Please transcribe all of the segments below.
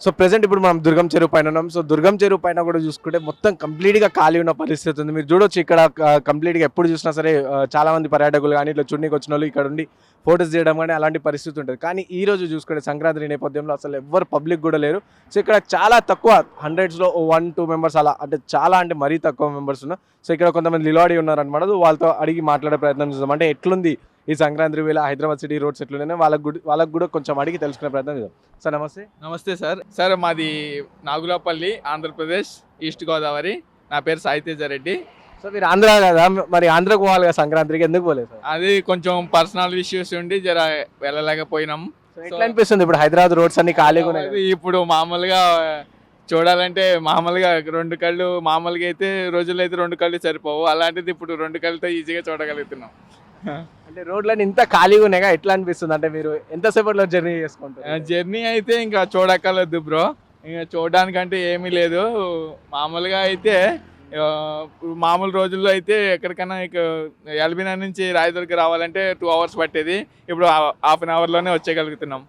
So present ఇప్పుడు మనం దుర్గం చెరువు పైన ఉన్నాం. సో దుర్గం చెరువు పైన కూడా చూసుకుంటే మొత్తం కంప్లీట్‌గా ఖాళీ ఉన్న పరిస్థితి ఉంది. మీరు చూడొచ్చు ఇక్కడ కంప్లీట్‌గా ఎప్పుడు చూసినా సరే చాలా మంది పర్యాటకులు గాని, ఇట్లా చూడనీకి వచ్చినోళ్ళు ఇక్కడ ఉండి ఫోటోస్ తీయడం గాని అలాంటి పరిస్థితి ఉంటది. కానీ ఈ రోజు చూసుకుంటే సంక్రాంతి నేపథ్యంలో అసలు ఎవ్వరు పబ్లిక్ కూడా లేరు. సో ఇక్కడ చాలా తక్కువ హండ్రెడ్స్‌లో 1, 2 మెంబర్స్ అలా అంటే చాలా అంటే మరీ తక్కువ మెంబర్స్ ఉన్నారు. సో ఇక్కడ కొంతమంది నిలబడి ఉన్నారనమాట. వాళ్ళతో అడిగి మాట్లాడే ప్రయత్నం చేద్దాం. అంటే ఎట్లుంది ఈ సంక్రాంతి వేళ హైదరాబాద్ సిటీ రోడ్స్ ఎట్లున్నాయో వాళ్ళకి కూడా కొంచెం అడిగి తెలుసుకునే ప్రయత్నం చేద్దాం. సార్ నమస్తే. నమస్తే సార్. సార్ మాది నాగులాపల్లి, ఆంధ్రప్రదేశ్, ఈస్ట్ గోదావరి. నా పేరు సాయితేజ రెడ్డి. సో మీరు ఆంధ్ర కదా, మరి ఆంధ్రకు పోవాలి కదా సంక్రాంతికి, ఎందుకు పోలేదు సార్? అది కొంచెం పర్సనల్ ఇష్యూస్ ఉండి జర వెళ్ళలేకపోయినాం. సో ఎట్లా అనిపిస్తుంది ఇప్పుడు హైదరాబాద్ రోడ్స్ అన్ని ఖాళీగా ఉన్నాయి కదా? అది ఇప్పుడు మామూలుగా చూడాలంటే మామూలుగా 2 కళ్ళు మామూలుగా అయితే రోజుల్లో అయితే 2 కళ్ళు సరిపోవు. అలాంటిది ఇప్పుడు 2 కళ్ళతో ఈజీగా చూడగలుగుతున్నాం. అంటే రోడ్లన్నీ ఇంత ఖాళీగా ఉన్నాయిగా, ఎట్లా అనిపిస్తుంది? అంటే మీరు ఎంతసేపట్లో జర్నీ చేసుకుంటారు? జర్నీ అయితే ఇంకా చూడక్కర్లేదు బ్రో. ఇంకా చూడడానికంటే ఏమీ లేదు. మామూలుగా అయితే మామూలు రోజుల్లో అయితే ఎక్కడికైనా ఇక ఎల్బీనగర్ నుంచి రాయదుర్గకి రావాలంటే 2 అవర్స్ పట్టేది. ఇప్పుడు హాఫ్ అన్ అవర్లోనే వచ్చేయగలుగుతున్నాం.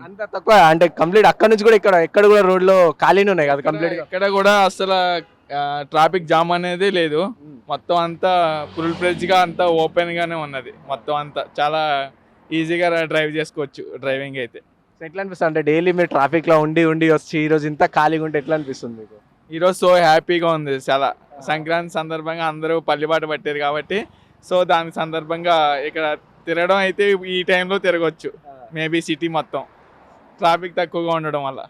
అంత తక్కువ అంటే కంప్లీట్ అక్కడ నుంచి కూడా ఎక్కడ కూడా రోడ్లో ఖాళీనే ఉన్నాయి కదా కంప్లీట్ గా? ఇక్కడ కూడా అసలు ట్రాఫిక్ జామ్ అనేది లేదు. మొత్తం అంతా ఫుల్ ఫ్లెడ్జ్గా అంతా ఓపెన్ గానే ఉన్నది. మొత్తం అంతా చాలా ఈజీగా డ్రైవ్ చేసుకోవచ్చు డ్రైవింగ్ అయితే. సో ఎట్లా అనిపిస్తుంది అంటే డైలీ మీరు ట్రాఫిక్ లో ఉండి ఉండి వచ్చి ఈ రోజు ఇంత ఖాళీగా ఉంటే ఎట్లా అనిపిస్తుంది మీకు? ఈరోజు సో హ్యాపీగా ఉంది. చాలా సంక్రాంతి సందర్భంగా అందరూ పల్లిబాట పట్టారు కాబట్టి సో దాని సందర్భంగా ఇక్కడ తిరగడం అయితే ఈ టైంలో తిరగవచ్చు. మేబీ సిటీ మొత్తం ట్రాఫిక్ తక్కువగా ఉండడం వల్ల.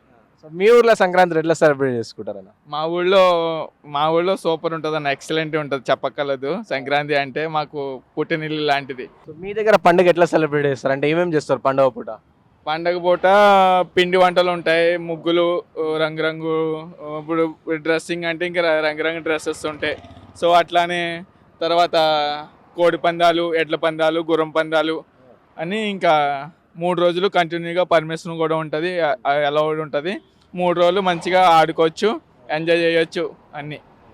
సో మీ ఊర్లో సంక్రాంతి ఎట్లా సెలబ్రేట్ చేసుకుంటారన్న? మా ఊళ్ళో సూపర్ ఉంటుంది అన్న, ఎక్సలెంట్ ఉంటుంది, చెప్పక్కర్లేదు. సంక్రాంతి అంటే మాకు పుట్టినిల్లు లాంటిది. సో మీ దగ్గర పండుగ ఎట్లా సెలబ్రేట్ చేస్తారు? అంటే ఏమేమి చేస్తారు పండుగ పూట? పండగ పూట పిండి వంటలు ఉంటాయి, ముగ్గులు, రంగురంగు ఇప్పుడు డ్రెస్సింగ్ అంటే ఇంకా రంగురంగు డ్రెస్సెస్ ఉంటాయి. సో అట్లానే తర్వాత కోడి పందాలు, ఎడ్ల పందాలు, గుర్రం పందాలు అని ఇంకా 3 రోజులు కంటిన్యూగా పర్మిషన్ కూడా ఉంటుంది, అలౌడ్ ఉంటుంది. 3 రోజులు మంచిగా ఆడుకోవచ్చు, ఎంజాయ్ చేయొచ్చు అన్నీ.